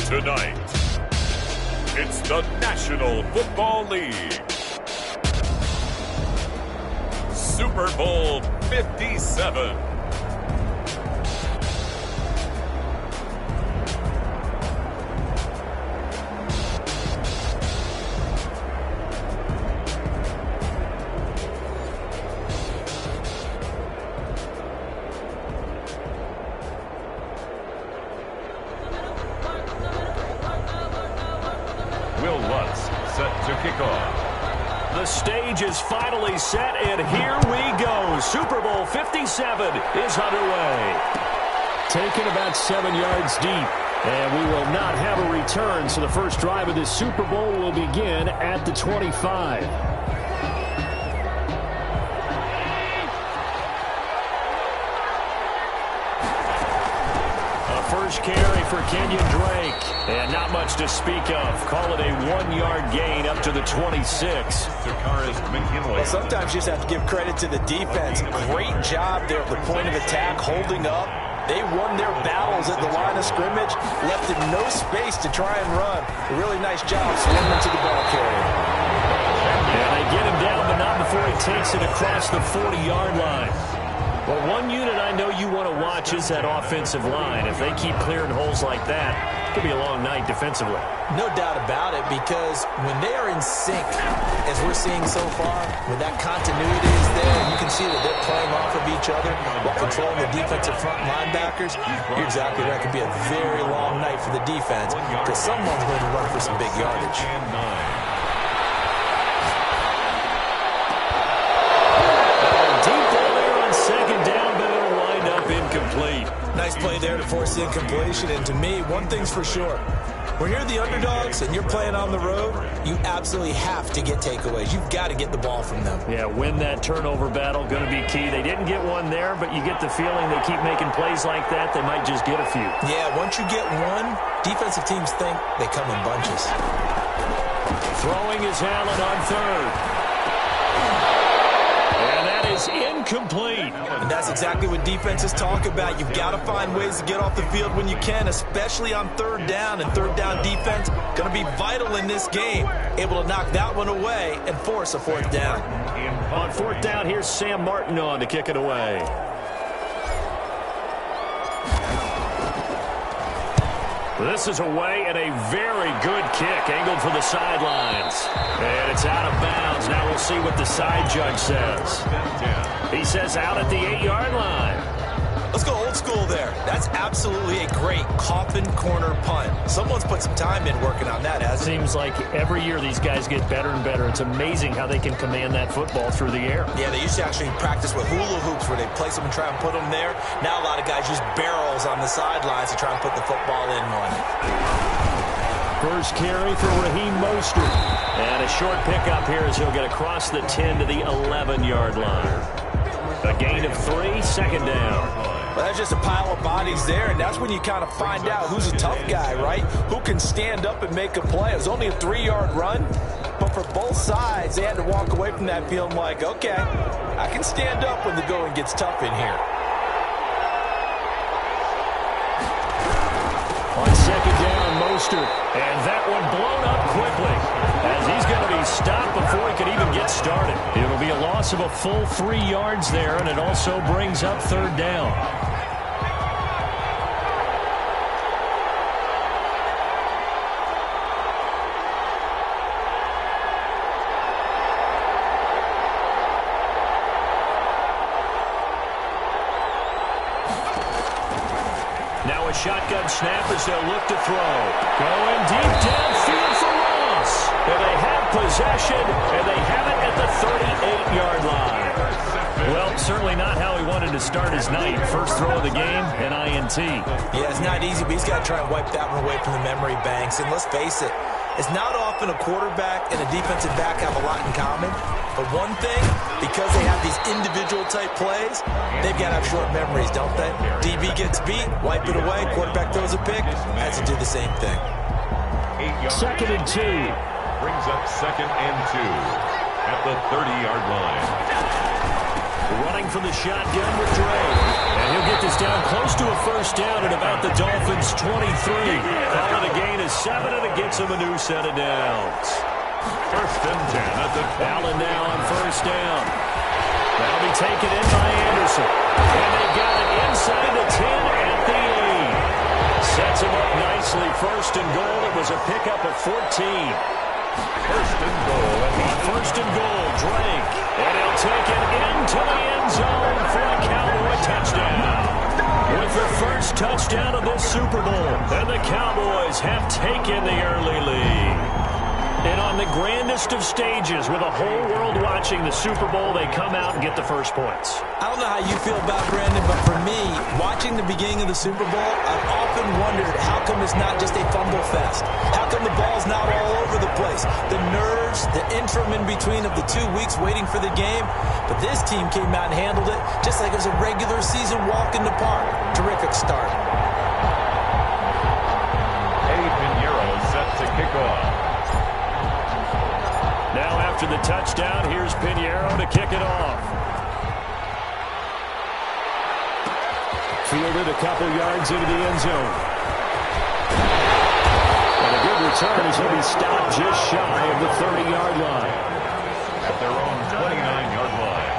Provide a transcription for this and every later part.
Tonight, it's the National Football League. Super Bowl 57. The stage is finally set, and here we go. Super Bowl 57 is underway. Taken about 7 yards deep, and we will not have a return, so the first drive of this Super Bowl will begin at the 25. First carry for Kenyon Drake. And not much to speak of. Call it a 1-yard gain up to the 26. Well, sometimes you just have to give credit to the defense. Great job there at the point of attack, holding up. They won their battles at the line of scrimmage, left him no space to try and run. A really nice job swimming to the ball carrier. And they get him down, but not before he takes it across the 40-yard line. Well, one unit I know you want to watch is that offensive line. If they keep clearing holes like that, it could be a long night defensively. No doubt about it, because when they are in sync, as we're seeing so far, when that continuity is there, you can see that they're playing off of each other while controlling the defensive front linebackers. You're exactly right. It could be a very long night for the defense, because someone's going to run for some big yardage. Nice play there to force the incompletion, and to me, one thing's for sure. When you're the underdogs and you're playing on the road, you absolutely have to get takeaways. You've got to get the ball from them. Yeah, win that turnover battle, going to be key. They didn't get one there, but you get the feeling they keep making plays like that, they might just get a few. Yeah, once you get one, defensive teams think they come in bunches. Throwing is Allen on third. Incomplete. And that's exactly what defenses talk about. You've got to find ways to get off the field when you can, especially on third down. And third down defense going to be vital in this game. Able to knock that one away and force a fourth down. On fourth down, here's Sam Martin on to kick it away. This is away, and a very good kick, angled for the sidelines. And it's out of bounds. Now we'll see what the side judge says. He says out at the 8-yard line. Let's go old school there. That's absolutely a great coffin corner punt. Someone's put some time in working on that, hasn't it? Seems like every year these guys get better and better. It's amazing how they can command that football through the air. Yeah, they used to actually practice with hula hoops where they place them and try and put them there. Now a lot of guys use barrels on the sidelines to try and put the football in one. First carry for Raheem Mostert. And a short pickup here as he'll get across the 10 to the 11-yard line. A gain of 3, second down. Well, that's just a pile of bodies there, and that's when you kind of find out who's a tough guy, right? Who can stand up and make a play. It was only a 3-yard run, but for both sides, they had to walk away from that feeling like, okay, I can stand up when the going gets tough in here. On second down, Mostert, and that one blown up quickly as he's going to be stopped before he could even get started. It'll be a loss of a full 3 yards there, and it also brings up third down. Now a shotgun snap as they'll look to throw. Going deep downfield for Ross. And they have possession, and they have it at the 38-yard line. Well, certainly not how he wanted to start his night. First throw of the game, an INT. Yeah, it's not easy, but he's got to try and wipe that one away from the memory banks. And let's face it, it's not often a quarterback and a defensive back have a lot in common. But one thing, because they have these individual-type plays, they've got to have short memories, don't they? DB gets beat, wipe it away, quarterback throws a pick, has to do the same thing. Second and 2. Brings up second and 2 at the 30-yard line. Running for the shotgun with Dre. And he'll get this down close to a first down at about the Dolphins' 23. Calling a gain of 7, and it gets them a new set of downs. First and 10 at the 20. Allen now on first down. That'll be taken in by Anderson. And they got it inside the 10 at the 8. Sets him up nicely. First and goal. It was a pickup of 14. First and goal. First and goal, Drake. And he'll take it into the end zone for a Cowboy touchdown. With the first touchdown of this Super Bowl, and the Cowboys have taken the early lead. And on the grandest of stages, with the whole world watching the Super Bowl, they come out and get the first points. I don't know how you feel about Brandon, but for me, watching the beginning of the Super Bowl, I've often wondered how come it's not just a fumble fest? How come the ball's not all over the place? The nerves, the interim in between of the 2 weeks waiting for the game. But this team came out and handled it just like it was a regular season walk in the park. Terrific start. Pinheiro set to kick off. Now after the touchdown, here's Pinheiro to kick it off. Fielded a couple yards into the end zone. And a good return as he'll be stopped just shy of the 30-yard line. At their own 29-yard line.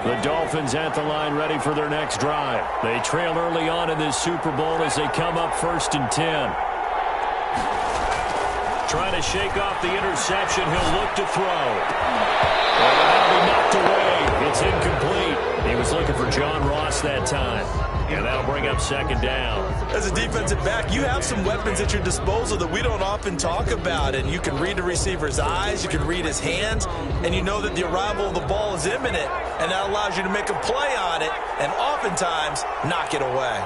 The Dolphins at the line ready for their next drive. They trail early on in this Super Bowl as they come up first and 10. Trying to shake off the interception. He'll look to throw. And that'll be knocked away. It's incomplete. He was looking for John Ross that time. And that'll bring up second down. As a defensive back, you have some weapons at your disposal that we don't often talk about. And you can read the receiver's eyes, you can read his hands, and you know that the arrival of the ball is imminent. And that allows you to make a play on it and oftentimes knock it away.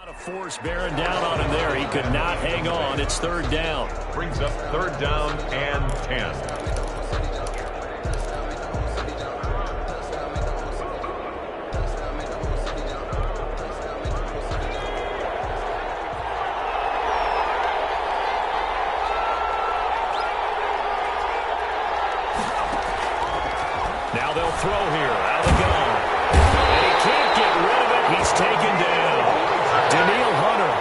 A force bearing down on him there. He could not hang on. It's third down. Brings up third down and 10. Now they'll throw here. Out of the gun. And he can't get rid of it. He's taken down. Daniil Hunter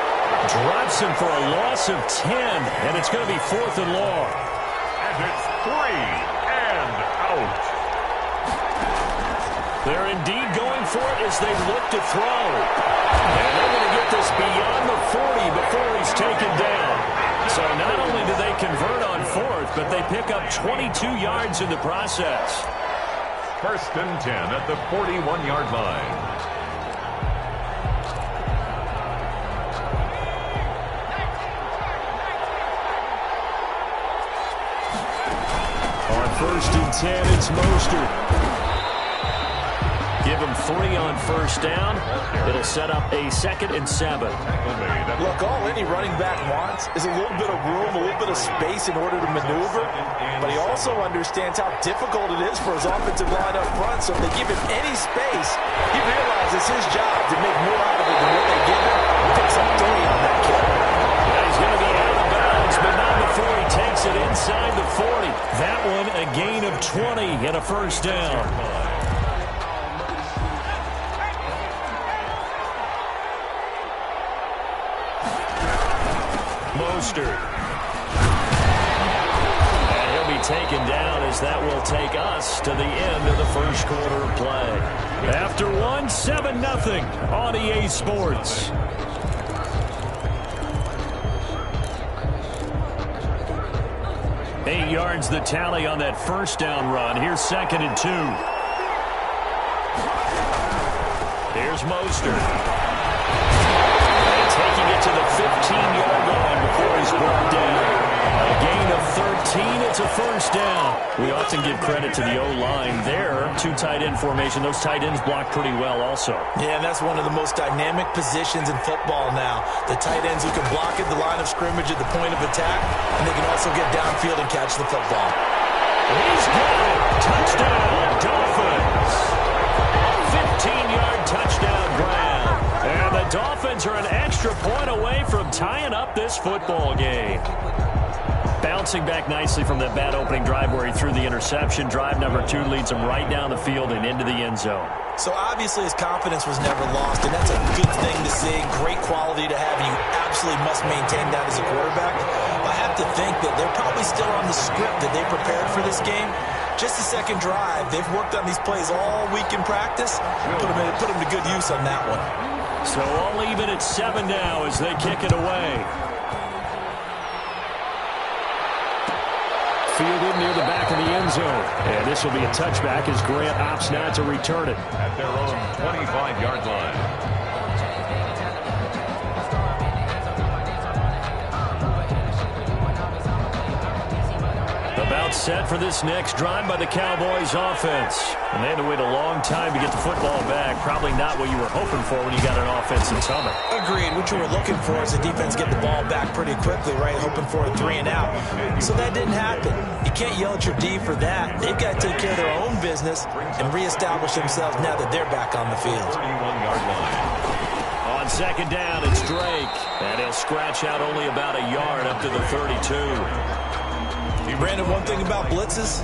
drops him for a loss of 10, and it's going to be fourth and long. And it's 3 and out. They're indeed going for it as they look to throw. And they're going to get this beyond the 40 before he's taken down. So not only do they convert on fourth, but they pick up 22 yards in the process. First and 10 at the 41-yard line. First and 10, it's Mostert. Give him 3 on first down. It'll set up a 2nd and 7. Look, all any running back wants is a little bit of room, a little bit of space in order to maneuver. But he also understands how difficult it is for his offensive line up front. So if they give him any space, he realizes it's his job to make more out of it than what they give him. Picks up 3 on that kick. He's going to be out of bounds, but not before he takes it inside the 40. That one a gain of 20 and a first down. Mostert. And he'll be taken down as that will take us to the end of the first quarter of play. After one, 7-0 on EA Sports. Eight yards the tally on that first down run. Here's 2nd and 2. Here's Mostert. And taking it to the 15-yard line before he's brought down. A gain of 13. It's a first down. We often give credit to the O-line there. Two tight end formation. Those tight ends block pretty well also. Yeah, and that's one of the most dynamic positions in football now. The tight ends who can block at the line of scrimmage at the point of attack, and they can also get downfield and catch the football. He's got it. Touchdown, Dolphins. 15-yard touchdown grab. And the Dolphins are an extra point away from tying up this football game. Bouncing back nicely from that bad opening drive where he threw the interception. Drive number 2 leads him right down the field and into the end zone. So obviously his confidence was never lost, and that's a good thing to see. Great quality to have, and you absolutely must maintain that as a quarterback. I have to think that they're probably still on the script that they prepared for this game. Just the second drive. They've worked on these plays all week in practice. Put them to good use on that one. So all even at 7 now as they kick it away. Fielded near the back of the end zone. And this will be a touchback as Grant opts now to return it. At their own 25-yard line. About set for this next drive by the Cowboys offense. And they had to wait a long time to get the football back. Probably not what you were hoping for when you got an offense that's humming. Agreed. What you were looking for is the defense get the ball back pretty quickly, right? Hoping for a 3 and out. So that didn't happen. You can't yell at your D for that. They've got to take care of their own business and reestablish themselves now that they're back on the field. 31-yard line. On second down, it's Drake. And he'll scratch out only about a yard up to the 32. Brandon, one thing about blitzes,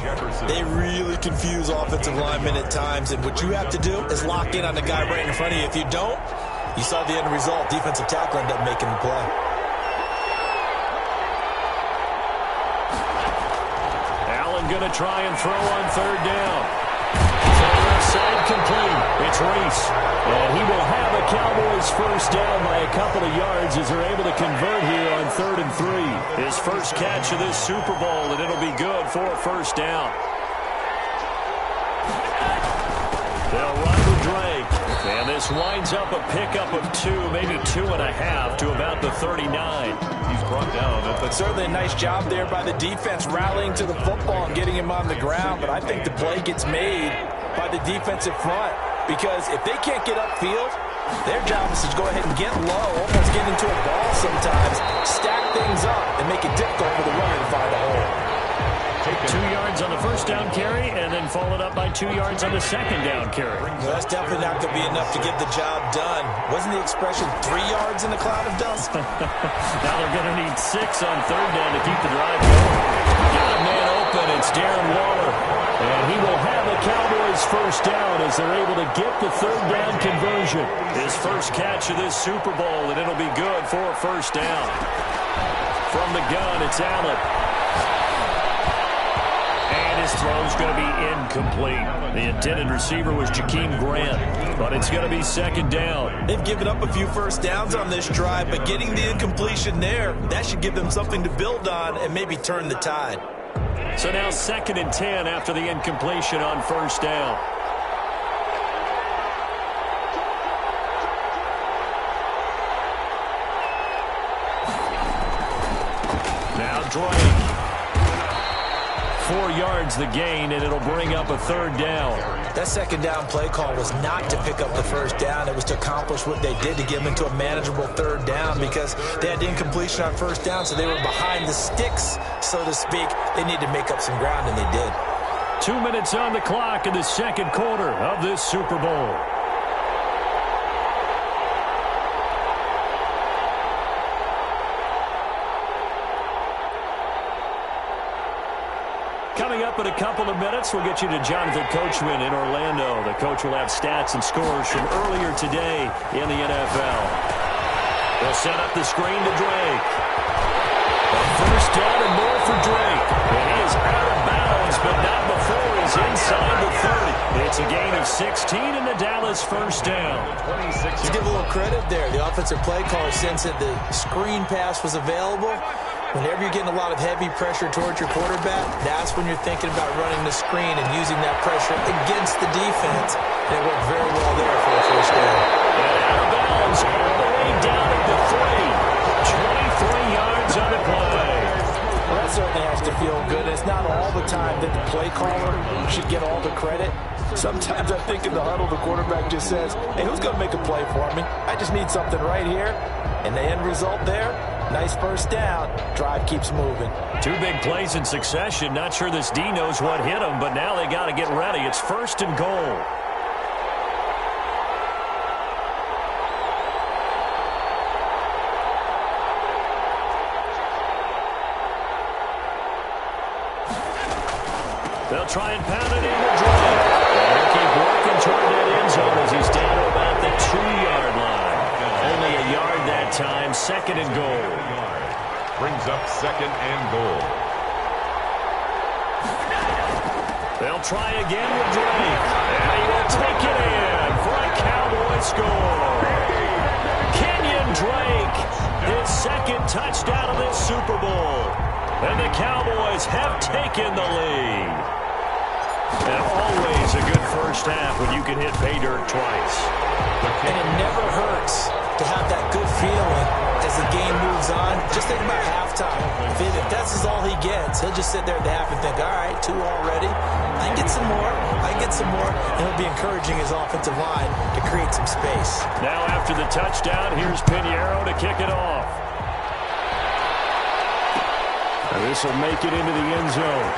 they really confuse offensive linemen at times, and what you have to do is lock in on the guy right in front of you. If you don't, you saw the end result. Defensive tackle ended up making the play. Allen going to try and throw on third down. Left side complete. It's Reese. And he will have a Cowboys first down by a couple of yards as they're able to convert here on 3rd and 3. His first catch of this Super Bowl, and it'll be good for a first down. They'll run with Drake. And this winds up a pickup of 2, maybe 2.5 to about the 39. He's brought down. But certainly a nice job there by the defense rallying to the football and getting him on the ground. But I think the play gets made by the defensive front, because if they can't get upfield, their job is to go ahead and get low, almost get into a ball sometimes, stack things up, and make it difficult for the runner to find a hole. 2 yards on the first down carry, and then followed up by 2 yards on the second down carry. Well, that's definitely not going to be enough to get the job done. Wasn't the expression 3 yards in a cloud of dust? Now they're going to need 6 on third down to keep the drive going. Got a man open. It's Darren Waller. And he will have a Cowboys first down as they're able to get the third down conversion. His first catch of this Super Bowl, and it'll be good for a first down. From the gun, it's Allen. And his throw's going to be incomplete. The intended receiver was Jakeem Grant, but it's going to be second down. They've given up a few first downs on this drive, but getting the incompletion there, that should give them something to build on and maybe turn the tide. So now 2nd and 10 after the incompletion on first down. Now Drake. 4 yards the gain, and it'll bring up a third down. That second down play call was not to pick up the first down. It was to accomplish what they did to get them into a manageable third down, because they had the incompletion on first down, so they were behind the sticks, so to speak. They need to make up some ground, and they did. 2 minutes on the clock in the second quarter of this Super Bowl. Coming up in a couple of minutes, we'll get you to Jonathan Coachman in Orlando. The coach will have stats and scores from earlier today in the NFL. They'll set up the screen to Drake. A first down and more for Drake. And he is out of bounds, but not before he's inside the 30. It's a gain of 16 in the Dallas first down. Let's give a little credit there. The offensive play caller sensed that the screen pass was available. Whenever you're getting a lot of heavy pressure towards your quarterback, that's when you're thinking about running the screen and using that pressure against the defense. And it worked very well there for the first down. think in the huddle, the quarterback just says, hey, who's going to make a play for me? I just need something right here. And the end result there, nice first down. Drive keeps moving. 2 big plays in succession. Not sure this D knows what hit him, but now they got to get ready. It's 1st and goal. They'll try and pound it in with Drake. They'll keep working toward that end zone as he's down to about the 2-yard line. Only a yard that time. 2nd and goal. Brings up 2nd and goal. They'll try again with Drake. And he will take it in for a Cowboy score. Kenyon Drake, his 2nd touchdown of this Super Bowl. And the Cowboys have taken the lead. And always a good first half when you can hit pay dirt twice. And it never hurts to have that good feeling as the game moves on. Just think about halftime. If that's all he gets, he'll just sit there at the half and think, all right, 2 already. I can get some more. I can get some more. And he'll be encouraging his offensive line to create some space. Now after the touchdown, here's Pinheiro to kick it off. This will make it into the end zone.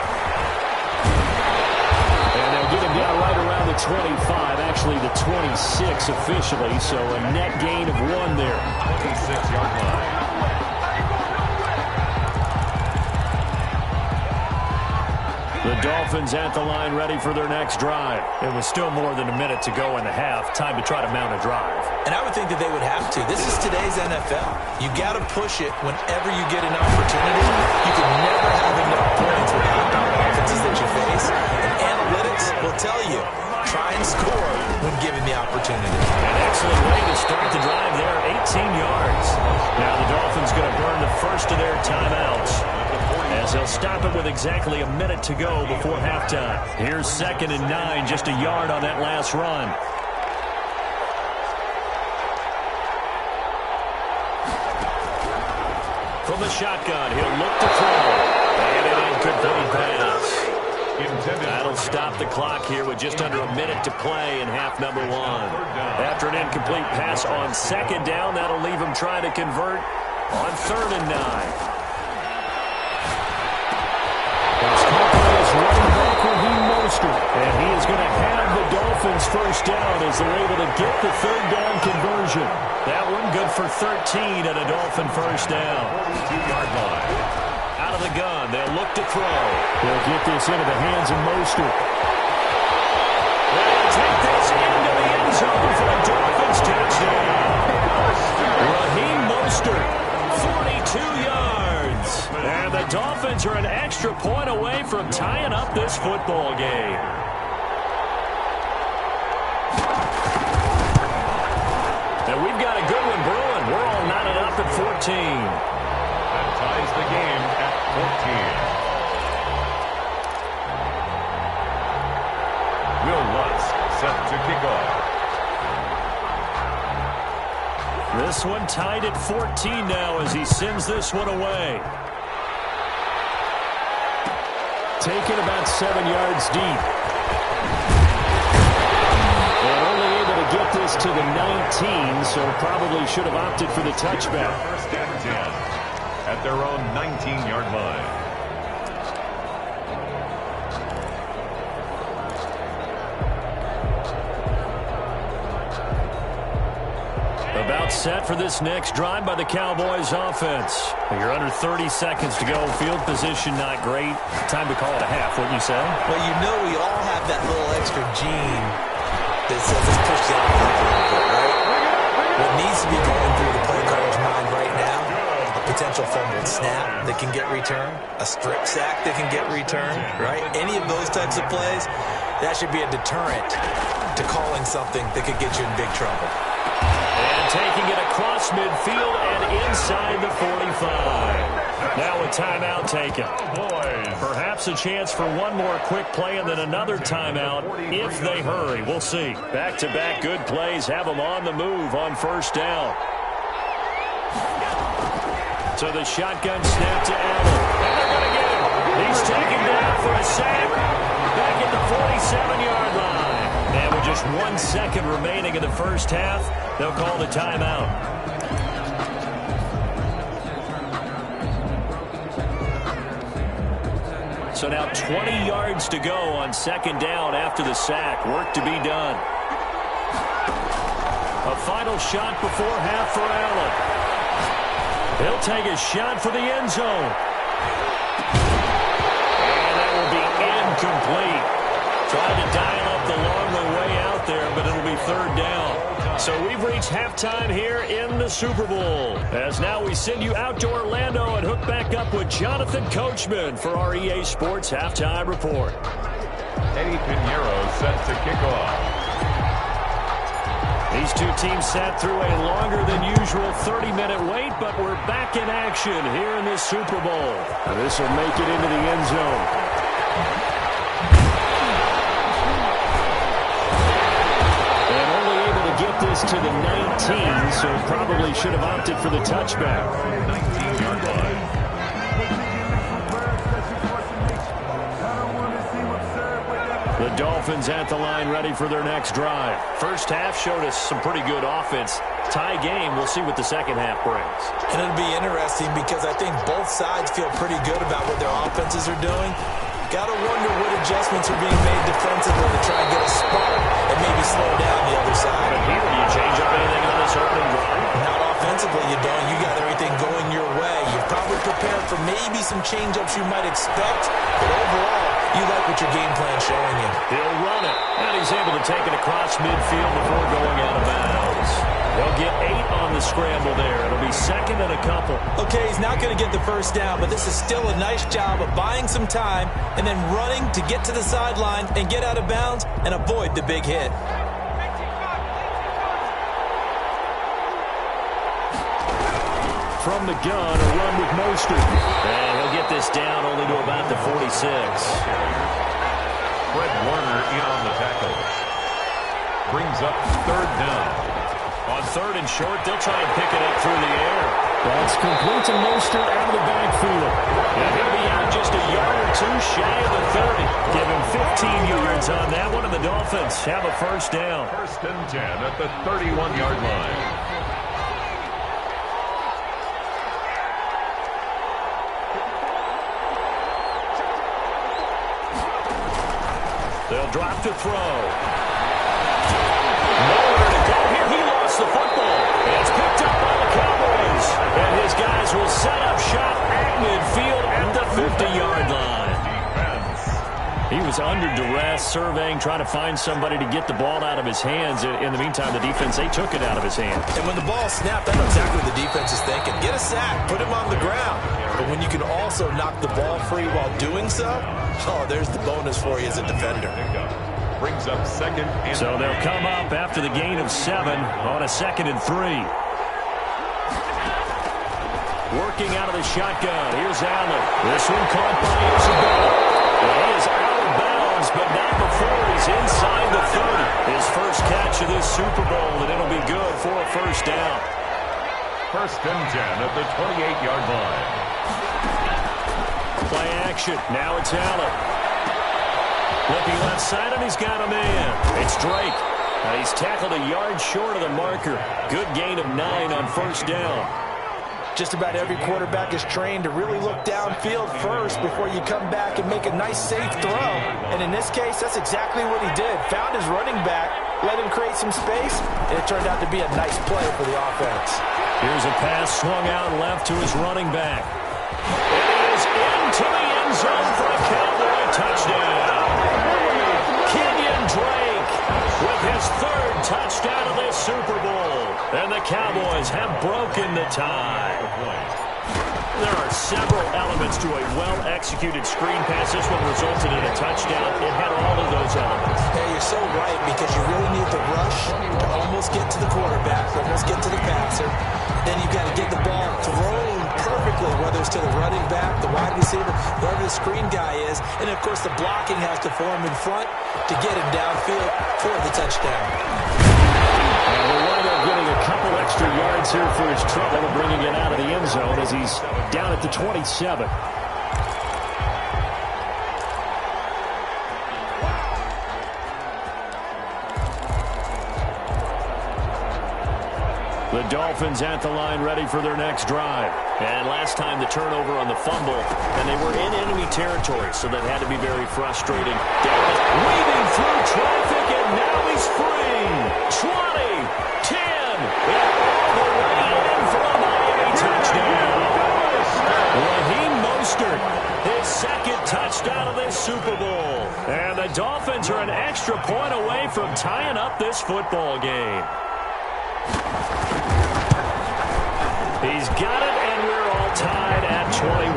And they'll get him down right around the 25, actually the 26 officially, so a net gain of 1 there. 26-yard line. The Dolphins at the line ready for their next drive. It was still more than a minute to go in the half. Time to try to mount a drive. And I would think that they would have to. This is today's NFL. You got to push it whenever you get an opportunity. You can never have enough points with outbound offenses that you face. And analytics will tell you, try and score when given the opportunity. An excellent way to start the drive there, 18 yards. Now the Dolphins going to burn the first of their timeouts, as they'll stop it with exactly a minute to go before halftime. Here's 2nd and 9, just a yard on that last run. From the shotgun, he'll look to throw. And an incomplete pass. That'll stop the clock here with just under a minute to play in half number 1. After an incomplete pass on 2nd down, that'll leave him trying to convert on 3rd and 9. Running back Raheem Mostert. And he is going to have the Dolphins first down as they're able to get the 3rd down conversion. That one good for 13 and a Dolphin first down. 42-yard line. Out of the gun, they'll look to throw. They'll get this into the hands of Mostert. They'll take this into the end zone for a Dolphins touchdown. Raheem Mostert, 42 yards. And the Dolphins are an extra point away from tying up this football game. And we've got a good one brewing. We're all knotted up at 14. That ties the game at 14. Will Lutz set to kick off. This one tied at 14 now as he sends this one away. Taken about 7 yards deep. And only able to get this to the 19, so probably should have opted for the touchback. 1st and 10 at their own 19-yard line. About set for this next drive by the Cowboys offense. You're under 30 seconds to go. Field position not great. Time to call it a half, wouldn't you say? Well, you know we all have that little extra gene that says let's push the envelope a little bit, right? What needs to be going through the play caller's mind right now, a potential fumbled snap that can get returned, a strip sack that can get returned, right? Any of those types of plays, that should be a deterrent to calling something that could get you in big trouble. And taking it across midfield and inside the 45. Now a timeout taken. Perhaps a chance for one more quick play and then another timeout if they hurry. We'll see. Back-to-back good plays have them on the move on 1st down. So the shotgun snap to Allen. And they're going to get him. He's taken down for a sack. Back at the 47-yard line. And with just 1 second remaining in the first half, they'll call the timeout. So now 20 yards to go on second down after the sack. Work to be done. A final shot before half for Allen. He'll take a shot for the end zone. And that will be incomplete. Tried to dial up the long way out there, but it'll be third down. So we've reached halftime here in the Super Bowl. As now we send you out to Orlando and hook back up with Jonathan Coachman for our EA Sports Halftime Report. Eddie Pinheiro set to kick off. These two teams sat through a longer than usual 30-minute wait, but we're back in action here in this Super Bowl. This will make it into the end zone. And only able to get this to the 19, so probably should have opted for the touchback. 19-yard line. The Dolphins at the line ready for their next drive. First half showed us some pretty good offense. Tie game, we'll see what the second half brings. And it'll be interesting because I think both sides feel pretty good about what their offenses are doing. Got to wonder what adjustments are being made defensively to try and get a spark and maybe slow down the other side. But here, do you change up anything on this opening drive? Not offensively, you don't. You got everything going your way. You're probably prepared for maybe some change-ups you might expect, but overall, you like what your game plan's showing you. He'll run it, and he's able to take it across midfield before going out of bounds. They'll get 8 on the scramble there. It'll be second and a couple. Okay, he's not going to get the first down, but this is still a nice job of buying some time and then running to get to the sideline and get out of bounds and avoid the big hit. From the gun, a run with Mostert. And he'll get this down only to about the 46. Fred Warner in on the tackle. Brings up third down. On third and short, they'll try and pick it up through the air. That's complete to Mostert out of the backfield. And he'll be out just a yard or two shy of the 30. Give him 15 yards on that one, and the Dolphins have a first down. First and 10 at the 31-yard line. They'll drop to throw. Nowhere to go here. He lost the football. It's picked up by the Cowboys. And his guys will set up shop at midfield at the 50-yard line. He was under duress, surveying, trying to find somebody to get the ball out of his hands. In the meantime, the defense, they took it out of his hands. And when the ball snapped, I know exactly what the defense is thinking. Get a sack. Put him on the ground. But when you can also knock the ball free while doing so, oh, there's the bonus for you as a defender. Brings up second and so they'll come up after the gain of 7 on a 2nd and 3. Working out of the shotgun. Here's Allen. This one caught by Isabella. He is out of bounds, but not before he's inside the 30. His first catch of this Super Bowl, and it'll be good for a first down. First and 10 at the 28-yard line. Play action. Now it's Allen. Looking left side, and he's got a man. It's Drake. He's tackled a yard short of the marker. Good gain of 9 on first down. Just about every quarterback is trained to really look downfield first before you come back and make a nice, safe throw. And in this case, that's exactly what he did. Found his running back, let him create some space, and it turned out to be a nice play for the offense. Here's a pass swung out left to his running back. It is into the end zone for a Cowboy touchdown. Kenyon Drake with his 3rd touchdown of this Super Bowl. And the Cowboys have broken the tie. There are several elements to a well-executed screen pass. This one resulted in a touchdown. It had all of those elements. Hey, you're so right, because you really need the rush to almost get to the quarterback, almost get to the passer. Then you've got to get the ball thrown perfectly, whether it's to the running back, the wide receiver, wherever the screen guy is. And, of course, the blocking has to form in front to get him downfield for the touchdown. And we're winding up getting a couple extra yards here for his trouble, bringing it out of the end zone as he's down at the 27. The Dolphins at the line ready for their next drive. And last time the turnover on the fumble, and they were in enemy territory, so that had to be very frustrating. Dallas weaving through traffic, and now he's free. 20, 10, and all the way in for a Miami touchdown. Raheem Mostert, his second touchdown of this Super Bowl. And the Dolphins are an extra point away from tying up this football game. He's got it, and we're all tied at 21.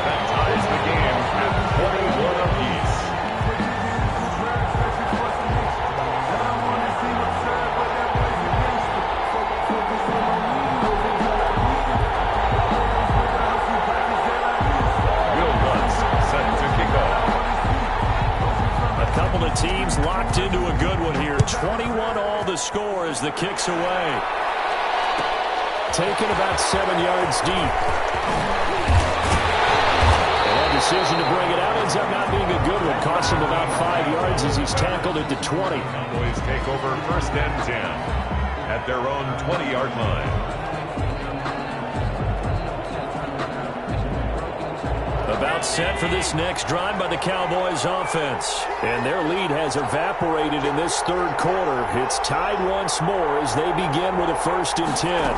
That ties the game at 21 apiece. Will Lutz set to kick off. A couple of teams locked into a good one here. 21 all the score as the kick's away. Taken about 7 yards deep. And that decision to bring it out ends up not being a good one. Costs him about 5 yards as he's tackled at the 20. Cowboys take over first and 10 at their own 20-yard line. About set for this next drive by the Cowboys offense. And their lead has evaporated in this third quarter. It's tied once more as they begin with a 1st and 10.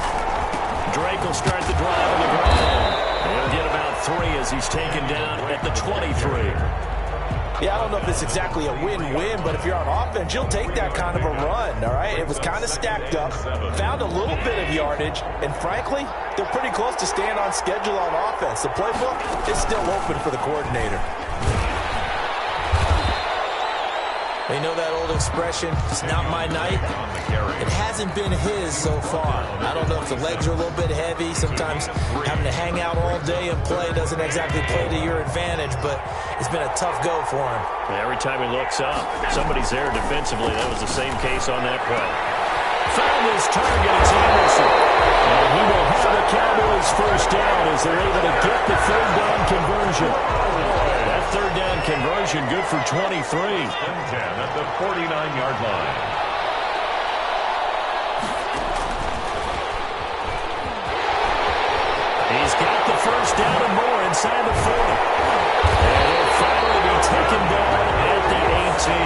Drake will start the drive on the ground. He'll get about 3 as he's taken down at the 23. Yeah, I don't know if it's exactly a win-win, but if you're on offense, you'll take that kind of a run, all right? It was kind of stacked up, found a little bit of yardage, and frankly, they're pretty close to staying on schedule on offense. The playbook is still open for the coordinator. You know that old expression, it's not my night? It hasn't been his so far. I don't know if the legs are a little bit heavy. Sometimes having to hang out all day and play doesn't exactly play to your advantage, but it's been a tough go for him. Every time he looks up, somebody's there defensively. That was the same case on that play. Found his target, it's Anderson. And he will have the Cowboys first down as they're able to get the third down conversion. That third down conversion good for 23. 10 at the 49-yard line. He's got the first down and more inside the 40. And he'll finally be taken down at the 18.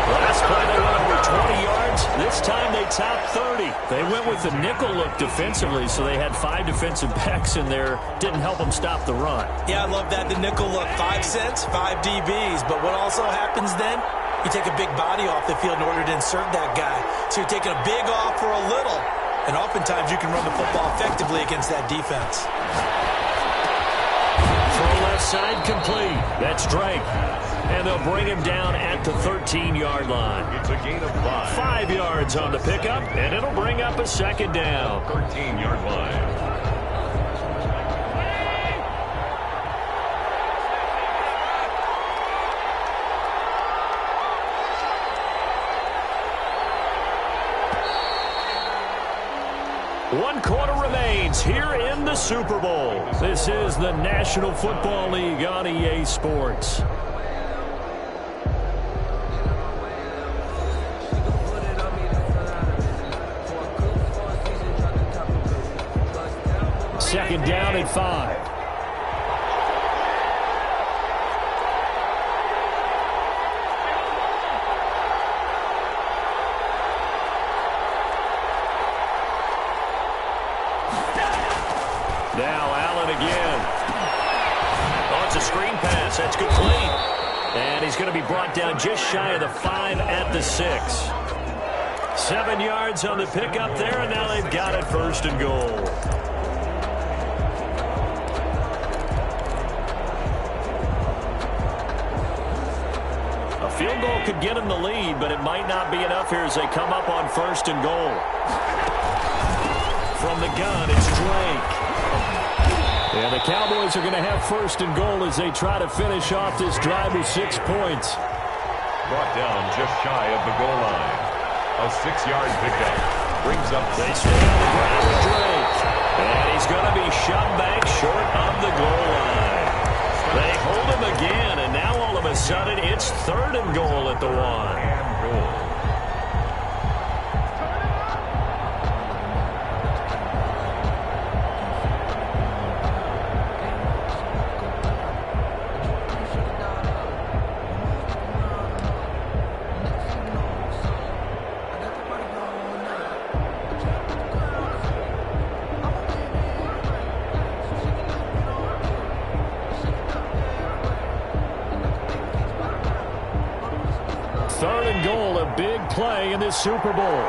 Last play they went over 20 yards. This time they topped 30. They went with the nickel look defensively, so they had 5 defensive backs in there. Didn't help them stop the run. Yeah, I love that. The nickel look, 5 cents, 5 DBs. But what also happens then, you take a big body off the field in order to insert that guy. So you're taking a big off for a little. And oftentimes you can run the football effectively against that defense. Throw left side complete. That's Drake. And they'll bring him down at the 13-yard line. It's a gain of 5. 5 yards on the pickup, and it'll bring up a second down. 13-yard line. One quarter remains here in the Super Bowl. This is the National Football League on EA Sports. Second down at 5. Now Allen again. Oh, it's a screen pass. That's complete. And he's going to be brought down just shy of the 5 at the 6. 7 yards on the pickup there, and now they've got it 1st and goal. A field goal could get him the lead, but it might not be enough here as they come up on 1st and goal. From the gun, it's Drake. And the Cowboys are going to have 1st and goal as they try to finish off this drive with 6 points. Brought down just shy of the goal line. A 6-yard pickup. Brings up They stay on the ground with Drake. And he's going to be shoved back short of the goal line. They hold him again, and now all of a sudden it's 3rd and goal at the 1. and goal. big play in this Super Bowl.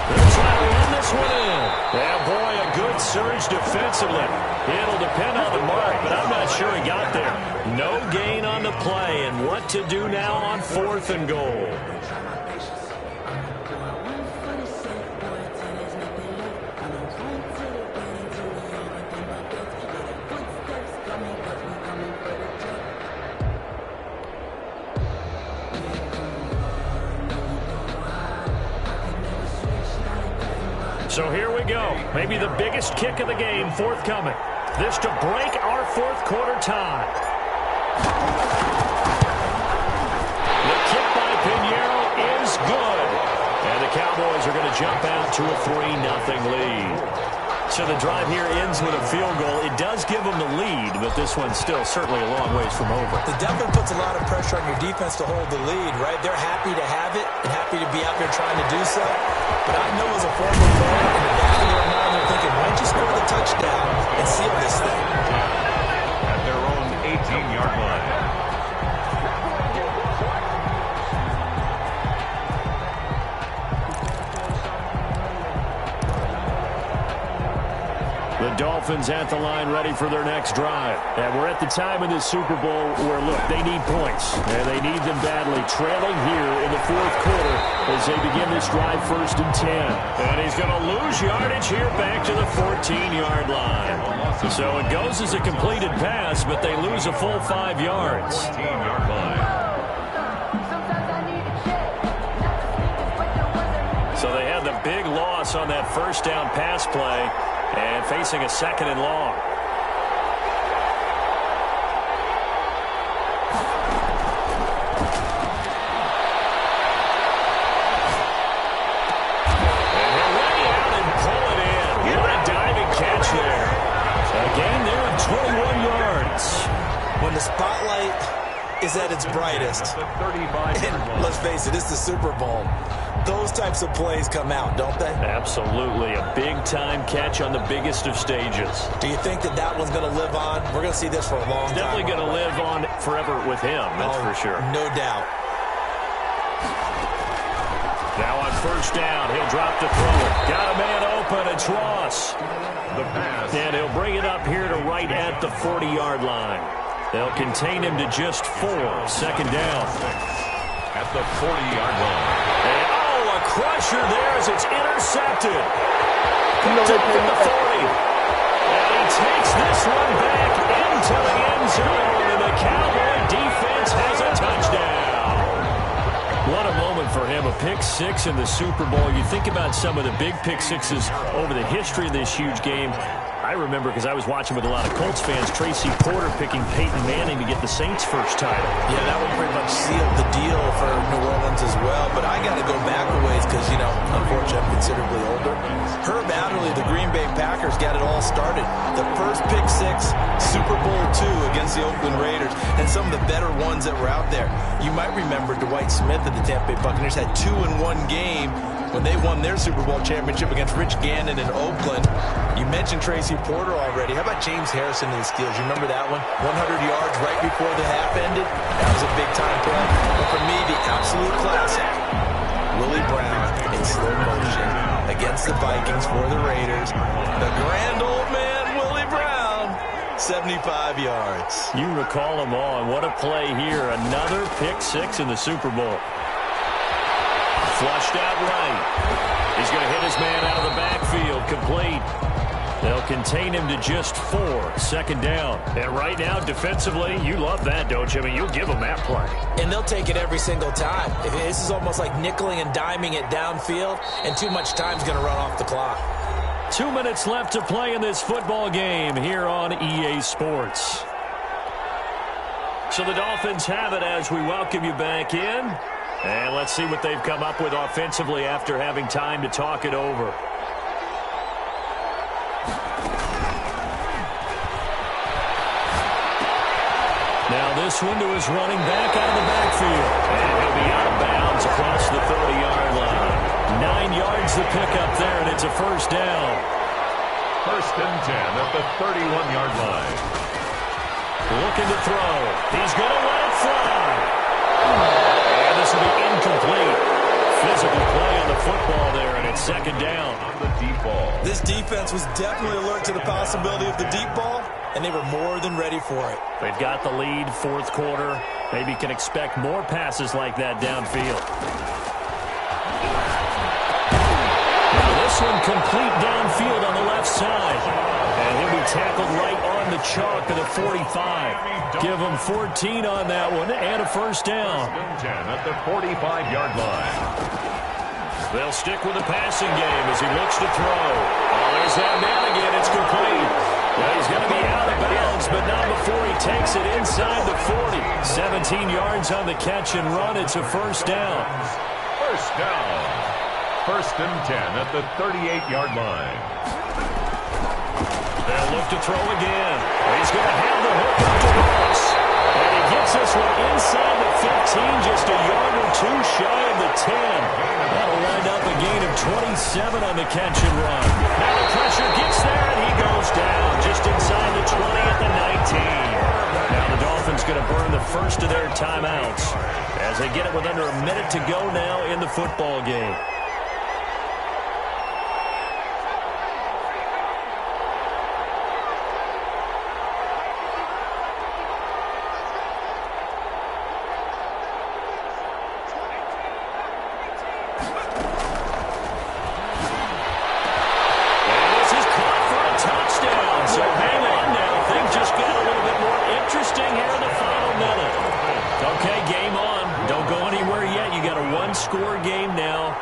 They're trying to run this one in. Yeah, boy, a good surge defensively. It'll depend on the mark, but I'm not sure he got there. No gain on the play, and what to do now on 4th and goal. So here we go. Maybe the biggest kick of the game forthcoming. This to break our 4th quarter tie. The kick by Pinheiro is good. And the Cowboys are going to jump out to a 3-0 lead. So the drive here ends with a field goal. It does give them the lead, but this one's still certainly a long ways from over. It definitely puts a lot of pressure on your defense to hold the lead, right? They're happy to have it and happy to be out there trying to do so. But I know as a former player, in the back of their mind, they're thinking, why don't you score the touchdown and seal this thing? At their own 18-yard line. The Dolphins at the line ready for their next drive. And we're at the time in this Super Bowl where, look, they need points. And they need them badly. Trailing here in the 4th quarter as they begin this drive 1st and 10. And he's going to lose yardage here back to the 14-yard line. So it goes as a completed pass, but they lose a full 5 yards. 14-yard line. So they had the big loss on that 1st down pass play. And facing a 2nd and long. And he'll lay out and pull it in. What a diving catch there. Again, they're at 21 yards. When the spotlight is at its brightest, and let's face it, it's the Super Bowl. Those types of plays come out, don't they? Absolutely. A big-time catch on the biggest of stages. Do you think that one's going to live on? We're going to see this for a long time. Definitely going to live on forever with him, that's for sure. No doubt. Now on 1st down, he'll drop the throw. Got a man open. It's Ross. The pass. And he'll bring it up here to right at the 40-yard line. They'll contain him to just 4. 2nd down. At the 40-yard line. And crusher there as it's intercepted. Picked up at the 40. And he takes this one back into the end zone. And the Cowboy defense has a touchdown. What a moment for him. A pick 6 in the Super Bowl. You think about some of the big pick 6s over the history of this huge game. I remember, because I was watching with a lot of Colts fans, Tracy Porter picking Peyton Manning to get the Saints' first title. Yeah, that would pretty much seal the deal for New Orleans as well. But I got to go back a ways because, you know, unfortunately I'm considerably older. Herb Adderley, the Green Bay Packers, got it all started. The first pick 6, Super Bowl II against the Oakland Raiders, and some of the better ones that were out there. You might remember Dwight Smith of the Tampa Bay Buccaneers had 2 in one game when they won their Super Bowl championship against Rich Gannon in Oakland. You mentioned Tracy Porter already. How about James Harrison and the Steelers? You remember that one? 100 yards right before the half ended. That was a big-time play. But for me, the absolute classic, Willie Brown in slow motion against the Vikings for the Raiders. The grand old man, Willie Brown, 75 yards. You recall them all, and what a play here. Another pick 6 in the Super Bowl. Flushed out right. He's going to hit his man out of the backfield. Complete. They'll contain him to just 4. 2nd down. And right now, defensively, you love that, don't you? I mean, you'll give them that play. And they'll take it every single time. This is almost like nickeling and diming it downfield, and too much time's going to run off the clock. 2 minutes left to play in this football game here on EA Sports. So the Dolphins have it as we welcome you back in. And let's see what they've come up with offensively after having time to talk it over. Now this one to his running back out of the backfield. And he'll be out of bounds across the 30-yard line. 9 yards to pick up there, and it's a 1st down. 1st and 10 at the 31-yard line. Looking to throw. He's going to let it fly. And this will be incomplete. Physical play on the football there, and it's second down. On the deep ball. This defense was definitely alert to the possibility of the deep ball, and they were more than ready for it. They've got the lead, fourth quarter. Maybe can expect more passes like that downfield. Now this one complete downfield on the left side. And he'll be tackled right on the chalk of the 45. Give him 14 on that one and a first down. 10 at the 45-yard line. They'll stick with the passing game as he looks to throw. Oh, there's that man again. It's complete. Well, he's going to be out of bounds, but not before he takes it inside the 40. 17 yards on the catch and run. It's a first down. First down. First and 10 at the 38-yard line. They'll look to throw again. He's going to have the hook up to Ross. And he gets this one inside the 15, just a yard or two shy of the 10. That'll wind up a gain of 27 on the catch and run. Now the pressure gets there, and he goes down just inside the 20 at the 19. Now the Dolphins going to burn the first of their timeouts as they get it with under a minute to go now in the football game. Score game now.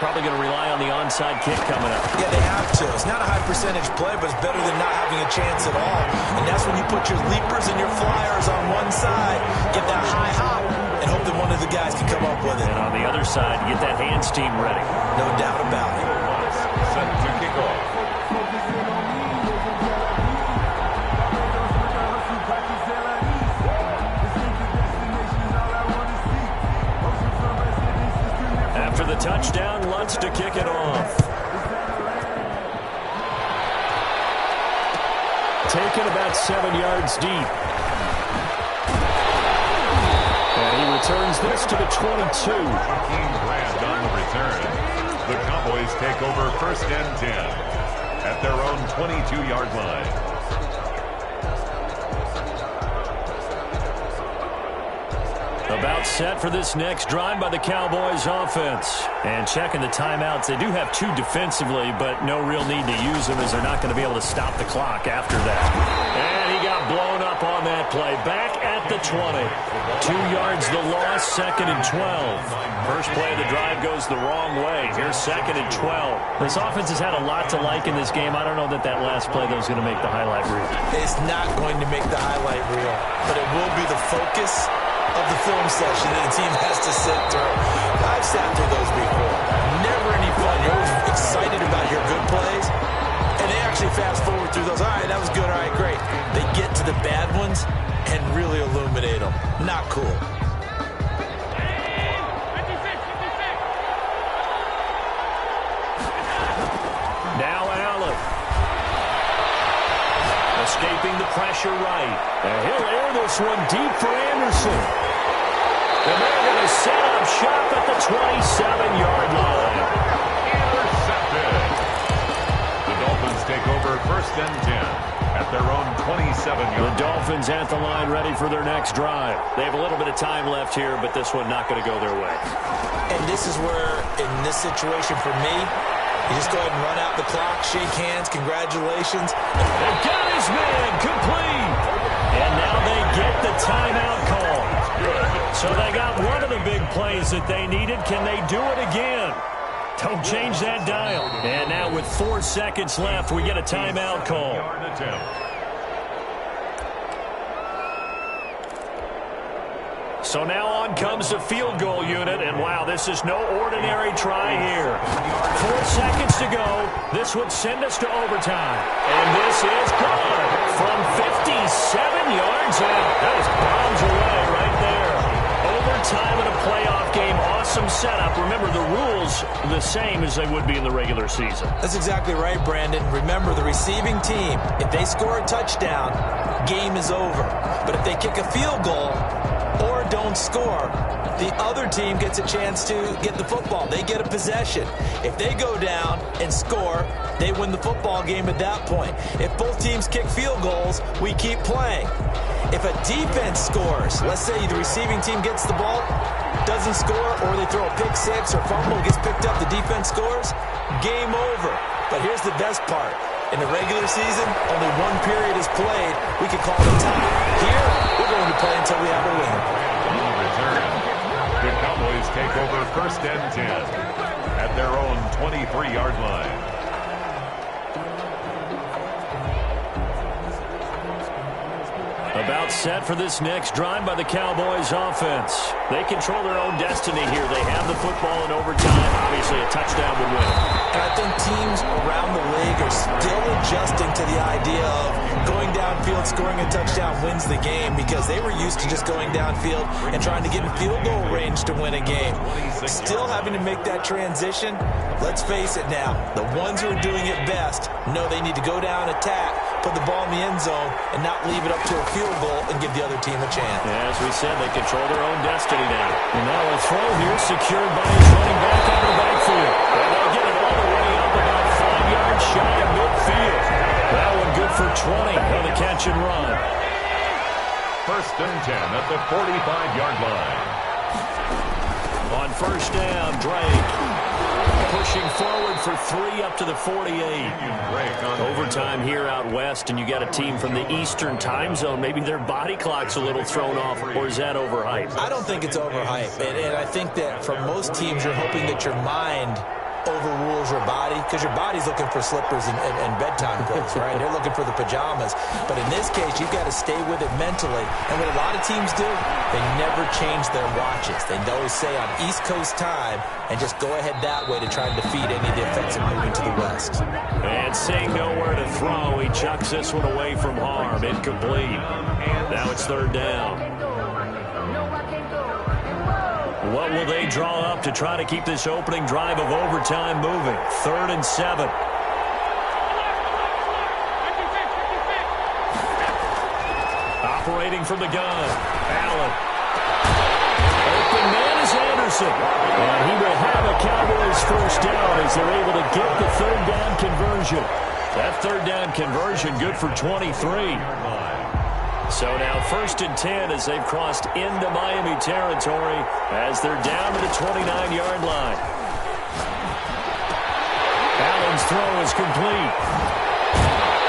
Probably going to rely on the onside kick coming up. Yeah, they have to. It's not a high percentage play, but it's better than not having a chance at all. And that's when you put your leapers and your flyers on one side, get that high hop, and hope that one of the guys can come up with it. And on the other side, get that hands team ready. No doubt about it. Set to kick off. After the touchdown, Lutz to kick it off. Taken about 7 yards deep. And he returns this to the 22. Grand on the return. The Cowboys take over first and 10 at their own 22-yard line. About set for this next drive by the Cowboys offense. And checking the timeouts. They do have two defensively, but no real need to use them as they're not going to be able to stop the clock after that. And he got blown up on that play. Back at the 20. 2 yards the loss, second and 12. First play of the drive goes the wrong way. Here's second and 12. This offense has had a lot to like in this game. I don't know that that last play, though, is going to make the highlight reel. It's not going to make the highlight reel, but it will be the focus of the film session that the team has to sit through. I've sat through those before. Never any fun. You're always excited about your good plays, and they actually fast forward through those. All right, that was good. All right, great. They get to the bad ones and really illuminate them. Not cool. Now Allen. Escaping the pressure right. And he'll air this one deep for Anderson. And they're going to set up shop at the 27-yard line. Intercepted. The Dolphins take over first and 10 at their own 27-yard line. The Dolphins at the line ready for their next drive. They have a little bit of time left here, but this one not going to go their way. And this is where, in this situation for me, you just go ahead and run out the clock, shake hands, congratulations. They've got his man complete. And now they get the timeout call. So they got one of the big plays that they needed. Can they do it again? Don't change that dial. And now with 4 seconds left, we get a timeout call. So now on comes the field goal unit, and wow, this is no ordinary try here. 4 seconds to go. This would send us to overtime. And this is good from 57 yards out. That is bombs away right there. Overtime in a playoff game. Awesome some setup. Remember, the rules the same as they would be in the regular season. That's exactly right, Brandon. Remember, the receiving team, if they score a touchdown, game is over. But if they kick a field goal or don't score, the other team gets a chance to get the football. They get a possession. If they go down and score, they win the football game at that point. If both teams kick field goals, we keep playing. If a defense scores, let's say the receiving team gets the ball, doesn't score, or they throw a pick six or fumble, gets picked up, the defense scores, game over. But here's the best part. In the regular season, only one period is played. We can call it a tie. Here, we're going to play until we have a win. The Cowboys take over 1st and 10 at their own 23-yard line. About set for this next drive by the Cowboys offense. They control their own destiny here. They have the football in overtime. Obviously, a touchdown would win. And I think teams around the league are still adjusting to the idea of going downfield, scoring a touchdown wins the game, because they were used to just going downfield and trying to get in field goal range to win a game. Still having to make that transition. Let's face it now, the ones who are doing it best know they need to go down, attack, put the ball in the end zone, and not leave it up to a field goal and give the other team a chance. Yeah, as we said, they control their own destiny now. And now a throw here secured by his running back out of the backfield. And they'll get it all the way up about 5 yards shy of midfield. That one good for 20 on the catch and run. 1st and 10 at the 45-yard line. On 1st down, Drake pushing forward for 3 up to the 48. Overtime here out west, and you got a team from the Eastern time zone. Maybe their body clock's a little thrown off, or is that overhyped? I don't think it's overhyped, and I think that for most teams, you're hoping that your mind overrules your body, because your body's looking for slippers and bedtime clothes, right? They're looking for the pajamas. But in this case, you've got to stay with it mentally. And what a lot of teams do, they never change their watches. They always say on East Coast time and just go ahead that way to try and defeat any defensive moving to the west. And seeing nowhere to throw, he chucks this one away from harm. Incomplete. Now it's 3rd down. What will they draw up to try to keep this opening drive of overtime moving? 3rd and 7. Operating from the gun, Allen. Open man is Anderson. And he will have a Cowboys 1st down as they're able to get the 3rd down conversion. That 3rd down conversion good for 23. So now 1st and 10 as they've crossed into Miami territory as they're down to the 29-yard line. Allen's throw is complete.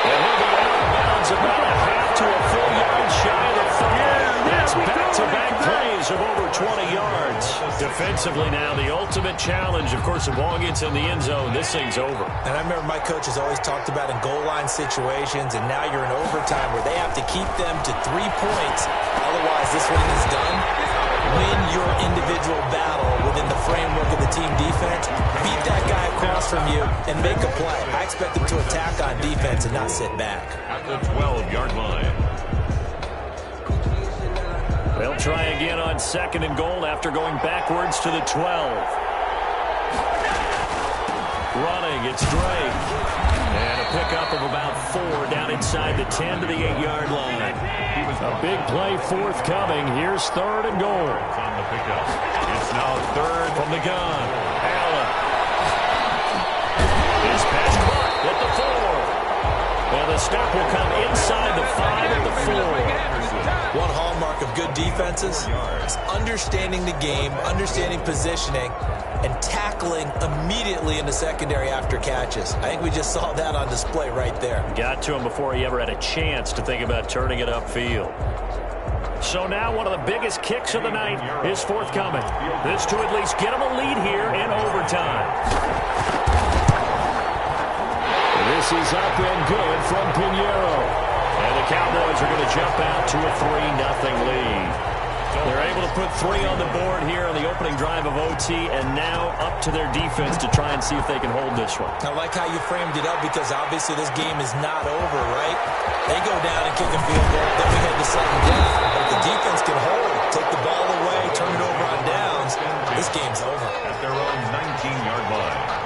And he'll be out of bounds about a half to a full yard shy of the 30. That's back-to-back plays of over 20 yards. Defensively now, the ultimate challenge. Of course, the ball gets in the end zone. This thing's over. And I remember my coach has always talked about in goal line situations, and now you're in overtime where they have to keep them to 3 points. Otherwise, this one is done. Win your individual battle within the framework of the team defense. Beat that guy across from you and make a play. I expect them to attack on defense and not sit back. At the 12-yard line. They'll try again on 2nd and goal after going backwards to the 12. Running, it's Drake. And a pickup of about 4 down inside the 10 to the 8-yard line. A big play forthcoming. Here's 3rd and goal. On the pickup. It's now 3rd from the gun. Allen. His pass caught at the 4. And the stop will come inside the 5 at the 4. One hallmark of good defenses is understanding the game, understanding positioning, and tackling immediately in the secondary after catches. I think we just saw that on display right there. Got to him before he ever had a chance to think about turning it upfield. So now one of the biggest kicks of the night is forthcoming. This to at least get him a lead here in overtime. This is up and good from Pinheiro. And the Cowboys are going to jump out to a 3-0 lead. They're able to put 3 on the board here on the opening drive of OT, and now up to their defense to try and see if they can hold this one. I like how you framed it up, because obviously this game is not over, right? They go down and kick a field goal, then we head to sudden death. But if the defense can hold, take the ball away, turn it over on downs, this game's over. At their own 19-yard line.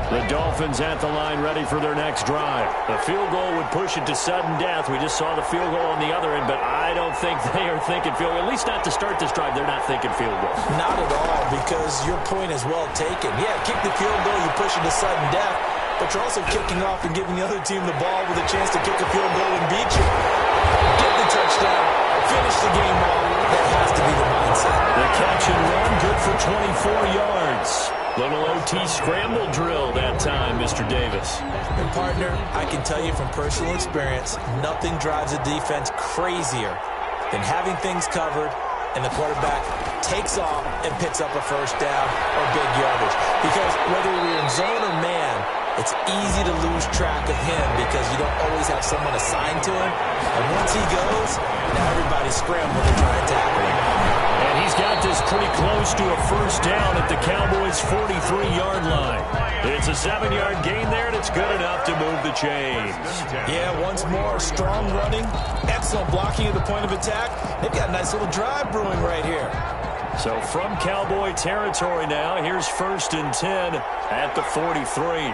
The Dolphins at the line ready for their next drive. The field goal would push it to sudden death. We just saw the field goal on the other end, but I don't think they are thinking field goal. At least not to start this drive. They're not thinking field goal. Not at all, because your point is well taken. Yeah, kick the field goal, you push it to sudden death, but you're also kicking off and giving the other team the ball with a chance to kick a field goal and beat you. Get the touchdown, finish the game off. That has to be the mindset. The catch and run, good for 24 yards. Little OT scramble drill that time, Mr. Davis. And partner, I can tell you from personal experience, nothing drives a defense crazier than having things covered and the quarterback takes off and picks up a first down or big yardage. Because whether you're in zone or man, it's easy to lose track of him because you don't always have someone assigned to him. And once he goes, now everybody's scrambling to try and tackle him. And he's got this pretty close to a first down at the Cowboys' 43-yard line. It's a 7-yard gain there, and it's good enough to move the chains. Yeah, once more, strong running, excellent blocking at the point of attack. They've got a nice little drive brewing right here. So from Cowboy territory now, here's 1st and 10 at the 43.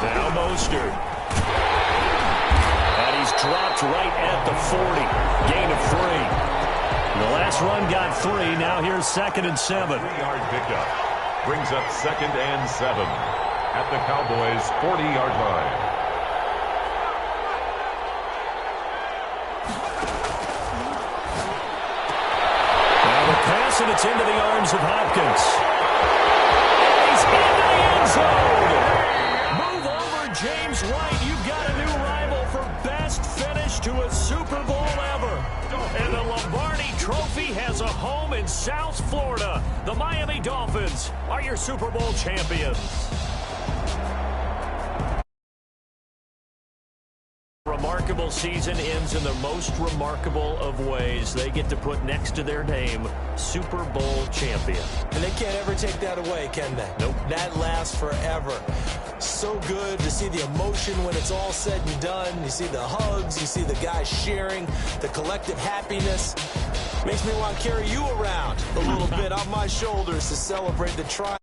Now Mostert. And he's dropped right at the 40. Gain of 3. The last run got 3. Now here's 2nd and 7. 3-yard pickup. Brings up 2nd and 7 at the Cowboys' 40-yard line. Now the pass, and it's into the arms of Hopkins. And he's into the end zone. Move over, James White. You've got a new rival for best finish to a Super Bowl ever. And the Lombardi Trophy has a home in South Florida. The Miami Dolphins are your Super Bowl champions. Remarkable season ends in the most remarkable of ways. They get to put next to their name, Super Bowl champion. And they can't ever take that away, can they? Nope. That lasts forever. So good to see the emotion when it's all said and done. You see the hugs, you see the guys sharing, the collective happiness. Makes me want to carry you around a little bit on my shoulders to celebrate the triumph.